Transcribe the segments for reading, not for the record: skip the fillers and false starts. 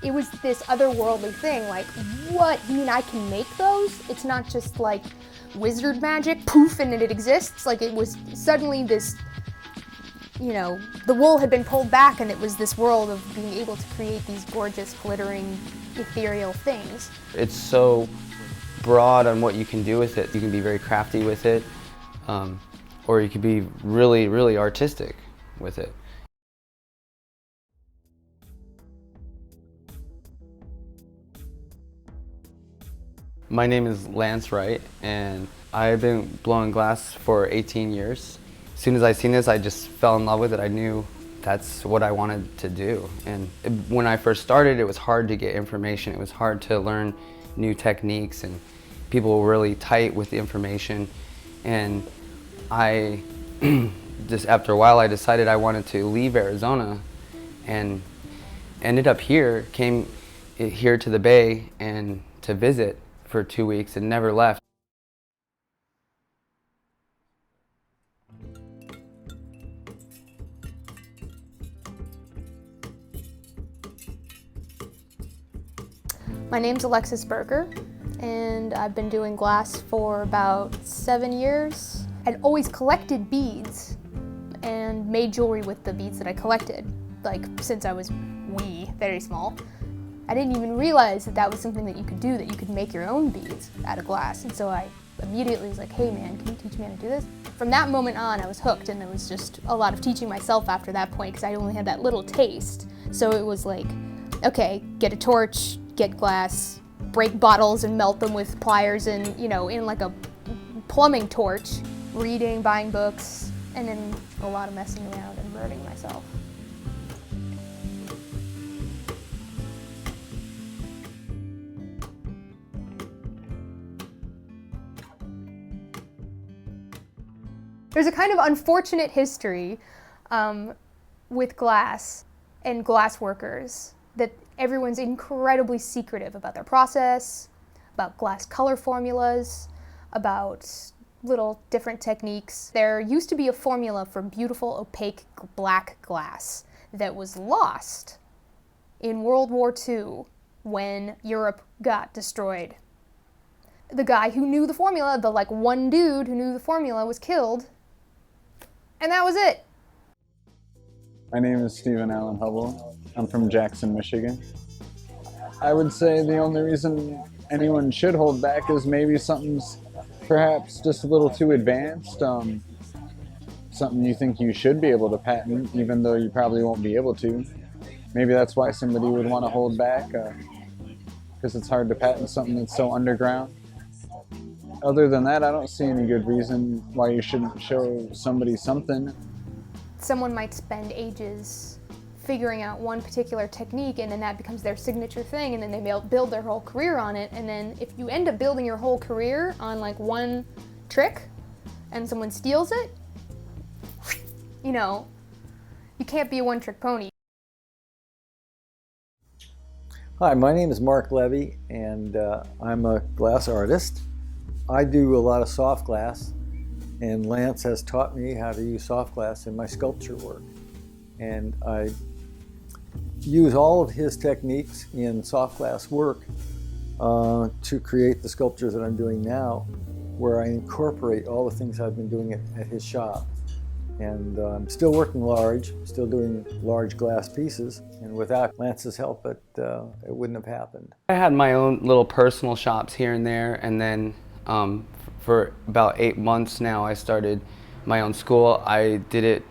it was this otherworldly thing, like, what, you mean I can make those? It's not just like wizard magic, poof, and it exists. Like, it was suddenly this, you know, the wool had been pulled back and it was this world of being able to create these gorgeous, glittering, ethereal things. It's so broad on what you can do with it. You can be very crafty with it, or you can be really, really artistic with it. My name is Lance Wright, and I've been blowing glass for 18 years. As soon as I seen this, I just fell in love with it. I knew that's what I wanted to do. And when I first started, it was hard to get information. It was hard to learn new techniques, and people were really tight with the information. And I, just after a while, I decided I wanted to leave Arizona and ended up here, came here to the Bay and to visit for 2 weeks and never left. My name's Alexis Berger, and I've been doing glass for about 7 years. I'd always collected beads and made jewelry with the beads that I collected, like since I was very small. I didn't even realize that that was something that you could do, that you could make your own beads out of glass. And so I immediately was like, hey man, can you teach me how to do this? From that moment on, I was hooked, and it was just a lot of teaching myself after that point, because I only had that little taste. So it was like, okay, get a torch, get glass, break bottles and melt them with pliers and, you know, in like a plumbing torch, reading, buying books, and then a lot of messing around and burning myself. There's a kind of unfortunate history with glass and glass workers, that everyone's incredibly secretive about their process, about glass color formulas, about little different techniques. There used to be a formula for beautiful opaque black glass that was lost in World War II when Europe got destroyed. The guy who knew the formula, the like one dude who knew the formula, was killed, and that was it. My name is Stephen Allen Hubble. I'm from Jackson, Michigan. I would say the only reason anyone should hold back is maybe something's perhaps just a little too advanced, something you think you should be able to patent, even though you probably won't be able to. Maybe that's why somebody would want to hold back, because it's hard to patent something that's so underground. Other than that, I don't see any good reason why you shouldn't show somebody something. Someone might spend ages figuring out one particular technique, and then that becomes their signature thing, and then they build their whole career on it. And then if you end up building your whole career on like one trick and someone steals it, you know, you can't be a one-trick pony. Hi, my name is Mark Levy, and I'm a glass artist. I do a lot of soft glass, and Lance has taught me how to use soft glass in my sculpture work. And I use all of his techniques in soft glass work to create the sculptures that I'm doing now, where I incorporate all the things I've been doing at his shop. And I'm still working large, still doing large glass pieces, and without Lance's help, it wouldn't have happened. I had my own little personal shops here and there, and then for about 8 months now, I started my own school. I did it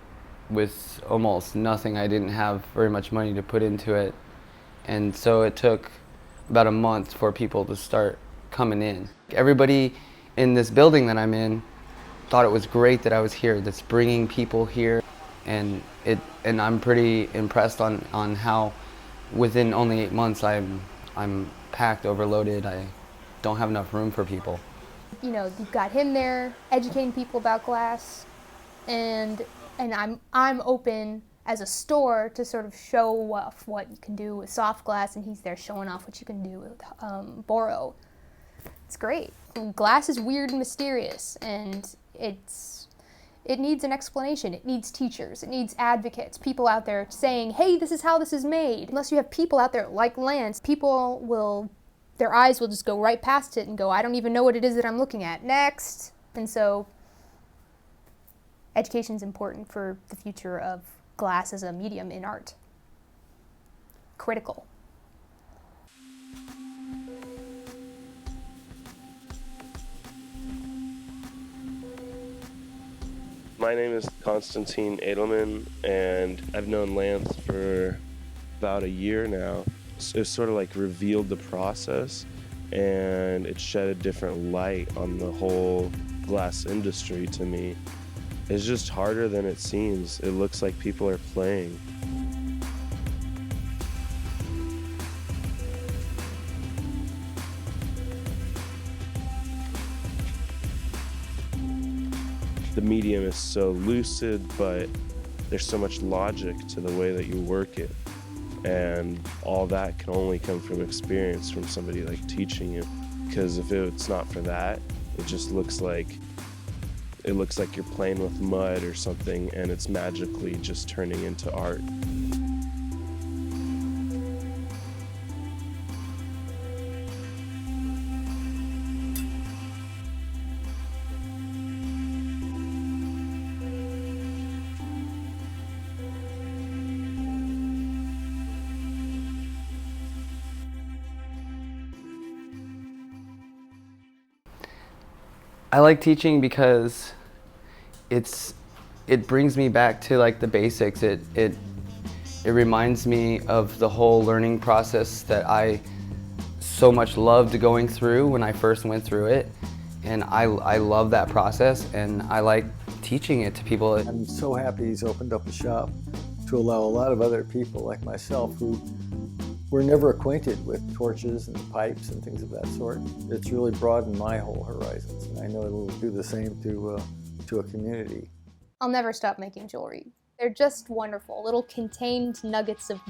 with almost nothing. I didn't have very much money to put into it, and so it took about a month for people to start coming in. Everybody in this building that I'm in thought it was great that I was here, that's bringing people here, and I'm pretty impressed on how within only 8 months I'm packed, overloaded. I don't have enough room for people. You know, you've got him there educating people about glass, and I'm open as a store to sort of show off what you can do with soft glass, and he's there showing off what you can do with boro. It's great. And glass is weird and mysterious, and it's It needs an explanation. It needs teachers. It needs advocates, people out there saying, hey, this is how this is made. Unless you have people out there like Lance, their eyes will just go right past it and go, I don't even know what it is that I'm looking at. Next. And so education is important for the future of glass as a medium in art. Critical. My name is Konstantin Eydelman, and I've known Lance for about a year now. It's sort of like revealed the process, and it shed a different light on the whole glass industry to me. It's just harder than it seems. It looks like people are playing. The medium is so lucid, but there's so much logic to the way that you work it. And all that can only come from experience, from somebody like teaching you. Because if it's not for that, it just looks like you're playing with mud or something, and it's magically just turning into art. I like teaching because it brings me back to like the basics. It reminds me of the whole learning process that I so much loved going through when I first went through it, and I love that process, and I like teaching it to people. I'm so happy he's opened up a shop to allow a lot of other people like myself who were never acquainted with torches and pipes and things of that sort. It's really broadened my whole horizons, and I know it'll do the same to a community. I'll never stop making jewelry. They're just wonderful, little contained nuggets of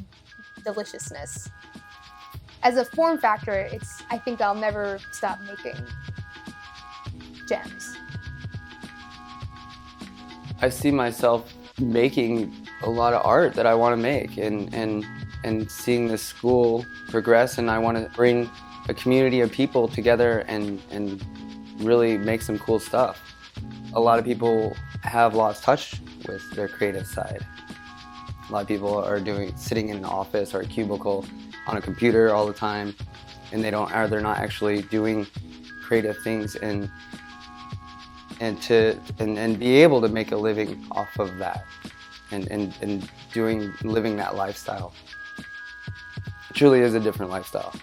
deliciousness. As a form factor, I think I'll never stop making gems. I see myself making a lot of art that I want to make, and seeing this school progress, and I want to bring a community of people together and really make some cool stuff. A lot of people have lost touch with their creative side. A lot of people are sitting in an office or a cubicle on a computer all the time, and they're not actually doing creative things and be able to make a living off of that and living that lifestyle. It truly is a different lifestyle.